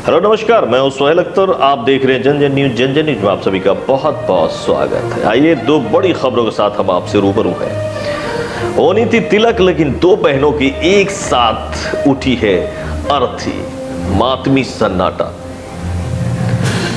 Hello नमस्कार, मैं हूं सोहेल अख्तर। आप देख रहे हैं जन जन न्यूज। जन जन न्यूज में आप सभी का बहुत बहुत स्वागत है। आइए दो बड़ी खबरों के साथ हम आपसे रूबरू हैं। होनी थी तिलक, लेकिन दो बहनों की एक साथ उठी है अर्थी। मातमी सन्नाटा।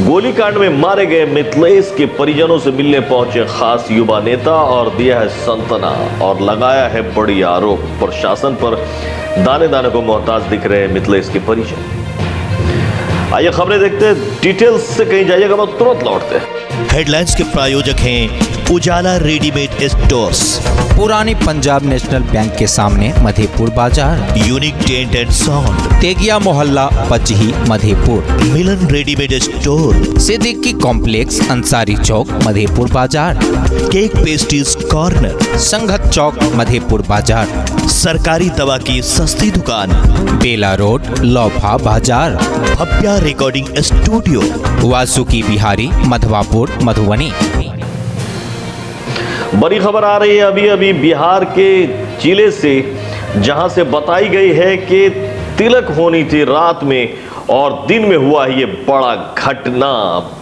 गोलीकांड में मारे गए मिथिलेश के परिजनों से मिलने पहुंचे खास युवा नेता और दिया है सांत्वना और लगाया है बड़ी आरोप। प्रशासन पर दाने दाने को मोहताज दिख रहे हैं मिथिलेश के परिजन। आइए खबरें देखते हैं। डिटेल्स से कहीं जाइएगा, मैं तुरंत लौटते हैं। हेडलाइंस के प्रायोजक हैं उजाला रेडीमेड स्टोर्स, पुरानी पंजाब नेशनल बैंक के सामने Madhepur Bazar, unique tent and sound, Tegia मोहल्ला Pachahi Madhepur, Milan readymade store, Siddiqui complex Ansari Chowk Madhepur Bazar, cake pastries corner, Sanghat Chowk Madhepur Bazar, सरकारी दवा की सस्ती दुकान, बेला रोड लौफा बाजार, भव्या रिकॉर्डिंग स्टूडियो, वासुकी बिहारी मधवापुर मधुबनी। बड़ी खबर आ रही है अभी अभी बिहार के जिले से, जहां से बताई गई है कि तिलक होनी थी रात में और दिन में हुआ ये बड़ा घटना।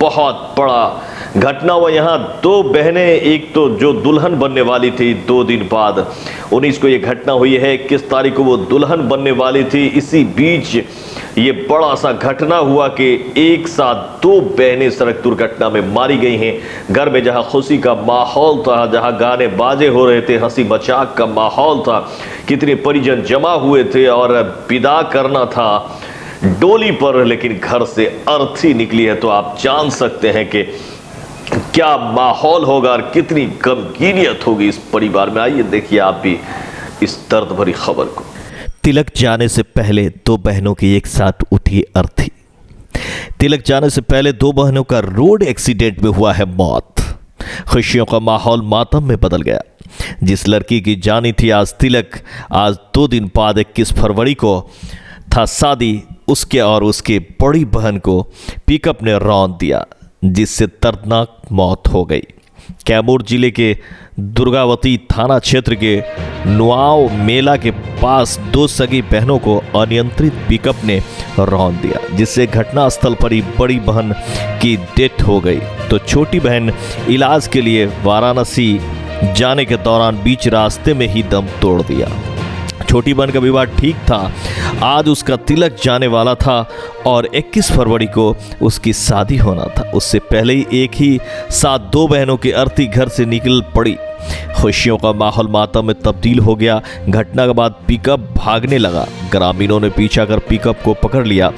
बहुत बड़ा घटना हुआ। यहाँ दो बहनें, एक तो जो दुल्हन बनने वाली थी 2 दिन बाद 19 को ये घटना हुई है। 21 तारीख को वो दुल्हन बनने वाली थी। इसी बीच ये बड़ा सा घटना हुआ कि एक साथ 2 बहनें सड़क दुर्घटना में मारी गई हैं। घर में जहां खुशी का माहौल था, जहां गाने बाजे हो रहे थे, हंसी मजाक का माहौल था, कितने परिजन जमा हुए थे और विदा करना था डोली पर, लेकिन घर से अर्थी निकली है। तो आप जान सकते हैं कि क्या माहौल होगा और कितनी गमगीनियत होगी इस परिवार में। आइए देखिए आप भी इस दर्द भरी खबर को। तिलक जाने से पहले 2 बहनों की एक साथ उठी अर्थी। तिलक जाने से पहले 2 बहनों का रोड एक्सीडेंट में हुआ है मौत। खुशियों का माहौल मातम में बदल गया। जिस लड़की की जानी थी आज तिलक, आज 2 दिन बाद 21 फरवरी को था शादी। उसके और उसके बड़ी बहन को पिकअप ने रौंद दिया, जिससे दर्दनाक मौत हो गई। कैमूर जिले के दुर्गावती थाना क्षेत्र के नुआव मेला के पास 2 सगी बहनों को अनियंत्रित पिकअप ने रौंद दिया, जिससे घटनास्थल पर ही बड़ी बहन की डेथ हो गई। तो छोटी बहन इलाज के लिए वाराणसी जाने के दौरान बीच रास्ते में ही दम तोड़ दिया। छोटी बहन का विवाह ठीक था, आज उसका तिलक जाने वाला था और 21 फरवरी को उसकी शादी होना था। उससे पहले ही एक ही साथ 2 बहनों की अर्थी घर से निकल पड़ी। खुशियों का माहौल मातम में तब्दील हो गया। घटना के बाद पिकअप भागने लगा। ग्रामीणों ने पीछा कर पिकअप को पकड़ लिया।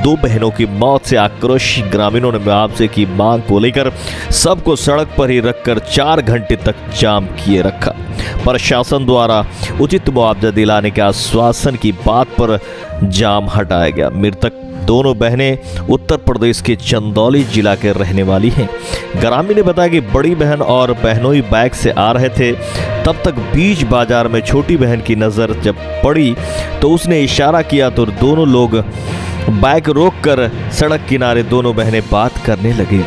2 बहनों की मौत से आक्रोशित ग्रामीणों ने मुआवजे की मांग को लेकर सबको सड़क पर ही रखकर 4 घंटे तक जाम किए रखा। प्रशासन द्वारा उचित मुआवजा दिलाने के आश्वासन की बात पर जाम हटाया गया। मृतक दोनों बहनें उत्तर प्रदेश के चंदौली जिला के रहने वाली हैं। ग्रामीण ने बताया कि बड़ी बहन और बहनोई बाइक से आ रहे थे। तब तक बीच बाजार में छोटी बहन की नज़र जब पड़ी तो उसने इशारा किया तो दोनों लोग बाइक रोककर सड़क किनारे दोनों बहनें बात करने लगी।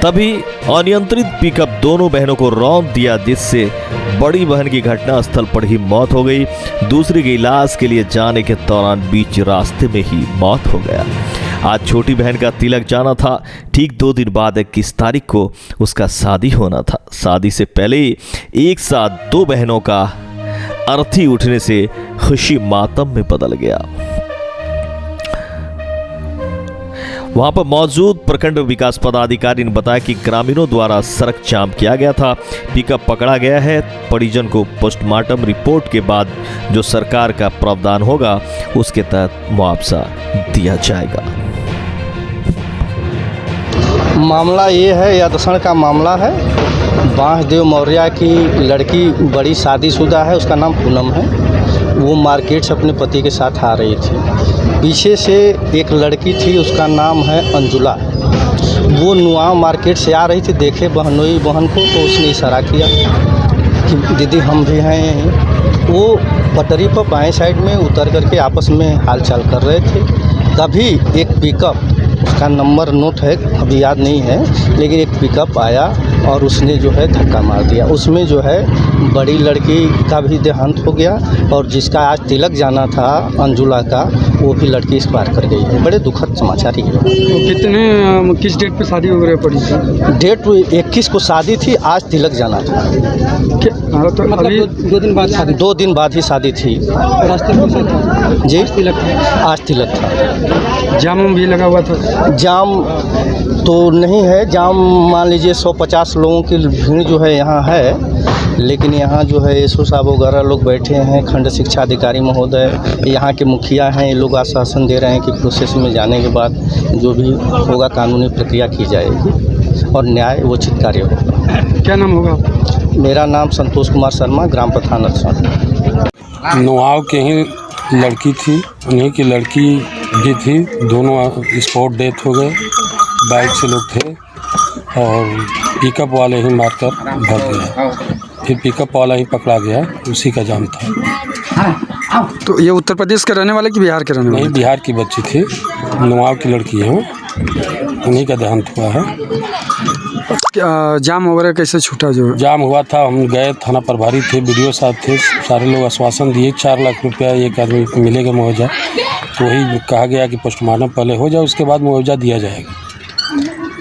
तभी अनियंत्रित पिकअप दोनों बहनों को रौंद दिया, जिससे बड़ी बहन की घटनास्थल पर ही मौत हो गई। दूसरी के इलाज के लिए जाने के दौरान बीच रास्ते में ही मौत हो गया। आज छोटी बहन का तिलक जाना था। ठीक 2 दिन बाद 21 तारीख को उसका शादी होना था। शादी से पहले ही एक साथ 2 बहनों का अर्थी उठने से खुशी मातम में बदल गया। वहां पर मौजूद प्रखंड विकास पदाधिकारी ने बताया कि ग्रामीणों द्वारा सड़क जाम किया गया था। पिकअप पकड़ा गया है। परिजन को पोस्टमार्टम रिपोर्ट के बाद जो सरकार का प्रावधान होगा उसके तहत मुआवजा दिया जाएगा। मामला ये है, यदसण का मामला है। बांसदेव मौर्य की लड़की बड़ी शादीशुदा है, उसका नाम पूनम है। वो मार्केट से अपने पति के साथ आ रही थी। पीछे से एक लड़की थी, उसका नाम है अंजुला। वो नुआव मार्केट से आ रही थी, देखे बहनोई बहन को तो उसने इशारा किया कि दीदी हम भी हैं। वो पटरी पर बाएं साइड में उतर करके आपस में हालचाल कर रहे थे। तभी एक पिकअप, उसका नंबर नोट है अभी याद नहीं है, लेकिन एक पिकअप आया और उसने जो है धक्का मार दिया। उसमें जो है बड़ी लड़की का भी देहांत हो गया और जिसका आज तिलक जाना था अंजुला का, वो भी लड़की एक्सपायर कर गई है। बड़े दुखद समाचार ही है। तो कितने किस डेट पे शादी वगैरह पड़ी थी? डेट 21 को शादी थी, आज तिलक जाना था। तो मतलब अभी 2 दिन बाद शादी, 2 दिन बाद ही शादी थी। रास्ते में था जी, तिलक था, आज तिलक था। जाम भी लगा हुआ था? जाम तो नहीं है, जाम मान लीजिए 150 लोगों की भीड़ जो है यहाँ है, लेकिन यहाँ जो है एसओ साहब वगैरह लोग बैठे हैं, खंड शिक्षा अधिकारी महोदय, यहाँ के मुखिया हैं, ये लोग आश्वासन दे रहे हैं कि प्रोसेस में जाने के बाद जो भी होगा कानूनी प्रक्रिया की जाएगी और न्याय उचित कार्य होगा। क्या नाम होगा आपका? मेरा नाम संतोष कुमार शर्मा, ग्राम प्रधान अक्सर। नुआव के ही लड़की थी, उन्हीं की लड़की भी थी, दोनों स्पॉट डेथ हो गए। बाइक से लोग थे और पिकअप वाले ही मारकर भाग गया। फिर पिकअप वाला ही पकड़ा गया, उसी का जाम था। तो ये उत्तर प्रदेश के रहने वाले कि बिहार के रहने वाले? नहीं, बिहार की बच्ची थी, नुआव की लड़की है, उन्हीं का देहांत हुआ है। जाम वगैरह कैसे छूटा? जो जाम हुआ था, हम गए, थाना प्रभारी थे, वीडियो साहब थे, सारे लोग आश्वासन दिए 4 लाख रुपया एक आदमी को मिलेगा मुआवजा। तो वही कहा गया कि पोस्टमार्टम पहले हो जाए, उसके बाद मुआवजा दिया जाएगा।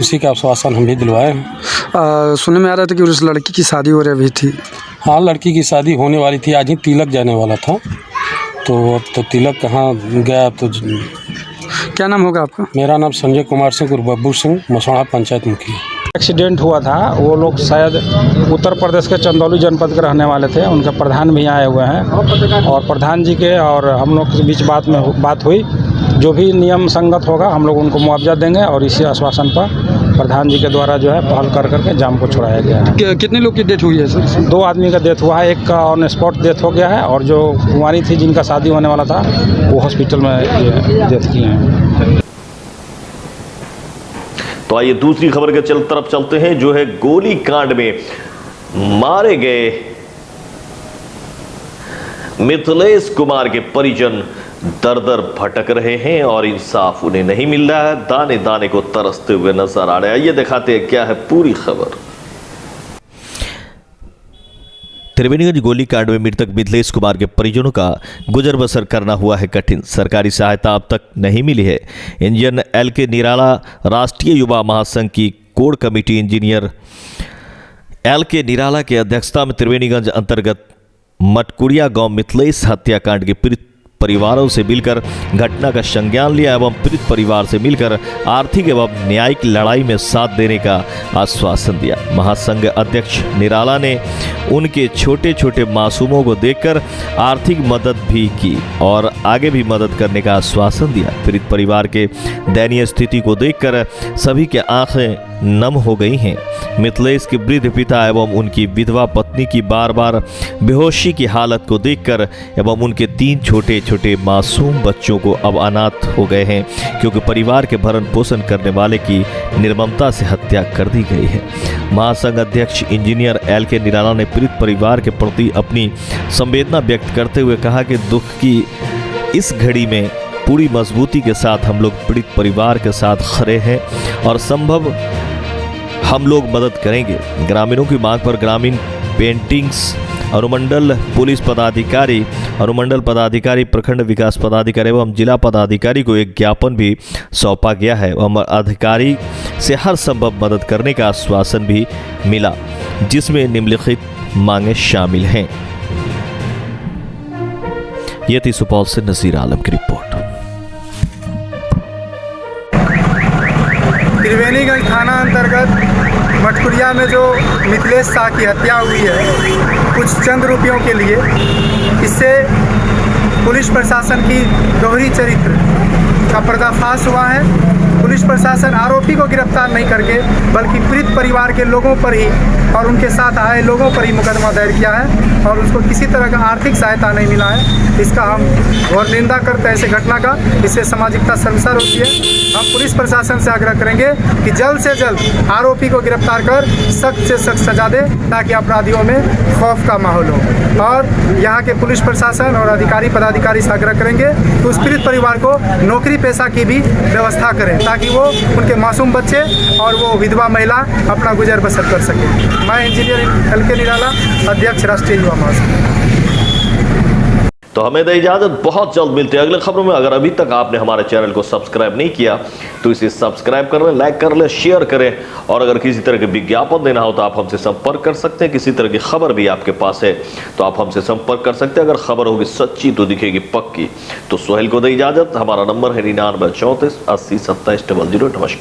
उसी का आश्वासन हम भी दिलवाए हैं। सुनने में आ रहा था कि उस लड़की की शादी वगैरह भी थी। हाँ, लड़की की शादी होने वाली थी, आज ही तिलक जाने वाला था। तो तिलक कहाँ गया? तो क्या नाम होगा आपका? मेरा नाम संजय कुमार सिंह उर्फ बब्बू सिंह, मसौढ़ा पंचायत मुखिया। एक्सीडेंट हुआ था, वो लोग शायद उत्तर प्रदेश के चंदौली जनपद के रहने वाले थे। उनके प्रधान भी आए हुए हैं और प्रधान जी के और हम लोग के बीच बात हुई। जो भी नियम संगत होगा हम लोग उनको मुआवजा देंगे और इसी आश्वासन पर प्रधान जी के द्वारा जो है पहल कर करके जाम को छुड़ाया गया है। कितने लोग की डेथ हुई है सर? 2 आदमी का डेथ हुआ है, एक का ऑन स्पॉट डेथ हो गया है और जो कुंवारी थी जिनका शादी होने वाला था वो हॉस्पिटल में डेथ किए हैं। तो आइए दूसरी खबर के तरफ चलते हैं, जो है गोली कांड में मारे गए मिथिलेश कुमार के परिजन दर भटक रहे हैं और इंसाफ उन्हें नहीं मिल रहा है, दाने दाने को तरसते हुए नजर आ रहे हैं। ये दिखाते हैं क्या है पूरी खबर। त्रिवेणीगंज गोलीकांड में मृतक मिथिलेश कुमार के परिजनों का गुजर बसर करना हुआ है कठिन। सरकारी सहायता अब तक नहीं मिली है। इंजीनियर LK निराला राष्ट्रीय युवा महासंघ की कोर कमेटी इंजीनियर LK निराला की अध्यक्षता में त्रिवेणीगंज अंतर्गत मटकुड़िया गांव मिथिलेश हत्याकांड के पीड़ित परिवारों से मिलकर घटना का संज्ञान लिया एवं पीड़ित परिवार से मिलकर आर्थिक एवं न्यायिक लड़ाई में साथ देने का आश्वासन दिया। महासंघ अध्यक्ष निराला ने उनके छोटे छोटे मासूमों को देखकर आर्थिक मदद भी की और आगे भी मदद करने का आश्वासन दिया। पीड़ित परिवार के दयनीय स्थिति को देखकर सभी के आंखें नम हो गई हैं। मिथिलेश के वृद्ध पिता एवं उनकी विधवा पत्नी की बार बार बेहोशी की हालत को देखकर एवं उनके 3 छोटे छोटे मासूम बच्चों को अब अनाथ हो गए हैं, क्योंकि परिवार के भरण पोषण करने वाले की निर्ममता से हत्या कर दी गई है। महासंघ अध्यक्ष इंजीनियर LK निराला ने पीड़ित परिवार के प्रति अपनी संवेदना व्यक्त करते हुए कहा कि दुख की इस घड़ी में पूरी मजबूती के साथ हम लोग पीड़ित परिवार के साथ खड़े हैं और संभव हम लोग मदद करेंगे। ग्रामीणों की मांग पर ग्रामीण पेंटिंग्स अनुमंडल पुलिस पदाधिकारी, अनुमंडल पदाधिकारी, प्रखंड विकास पदाधिकारी एवं जिला पदाधिकारी को एक ज्ञापन भी सौंपा गया है एवं अधिकारी से हर संभव मदद करने का आश्वासन भी मिला, जिसमें निम्नलिखित मांगे शामिल हैं। ये थी सुपौल से नसीर आलम की रिपोर्ट। त्रिवेणीगंज थाना अंतर्गत मटकुरिया में जो मिथिलेश शाह की हत्या हुई है कुछ चंद रुपयों के लिए, इससे पुलिस प्रशासन की दोहरी चरित्र का पर्दाफाश हुआ है। पुलिस प्रशासन आरोपी को गिरफ्तार नहीं करके बल्कि पीड़ित परिवार के लोगों पर ही और उनके साथ आए लोगों पर ही मुकदमा दायर किया है और उसको किसी तरह का आर्थिक सहायता नहीं मिला है। इसका हम घोर निंदा करते हैं ऐसे घटना का। इससे सामाजिकता शर्मसार होती है। हम पुलिस प्रशासन से आग्रह करेंगे कि जल्द से जल्द आरोपी को गिरफ्तार कर सख्त से सख्त सजा दे ताकि अपराधियों में खौफ का माहौल हो। और यहाँ के पुलिस प्रशासन और अधिकारी पदाधिकारी से आग्रह करेंगे कि उस पीड़ित परिवार को नौकरी पेशा की भी व्यवस्था करें ताकि वो उनके मासूम बच्चे और वो विधवा महिला अपना गुजर बसर कर सकें। मैं इंजीनियर LK निराला, अध्यक्ष राष्ट्रीय युवा महासंघ। तो हमें दे इजाजत, बहुत जल्द मिलते हैं अगले खबरों में। अगर अभी तक आपने हमारे चैनल को सब्सक्राइब नहीं किया तो इसे सब्सक्राइब कर लें, लाइक कर लें, शेयर करें। और अगर किसी तरह के विज्ञापन देना हो तो आप हमसे संपर्क कर सकते हैं। किसी तरह की खबर भी आपके पास है तो आप हमसे संपर्क कर सकते हैं। अगर खबर होगी सच्ची तो दिखेगी पक्की। तो सोहेल को दे इजाजत। हमारा नंबर है 99 34 80 27 00। नमस्कार।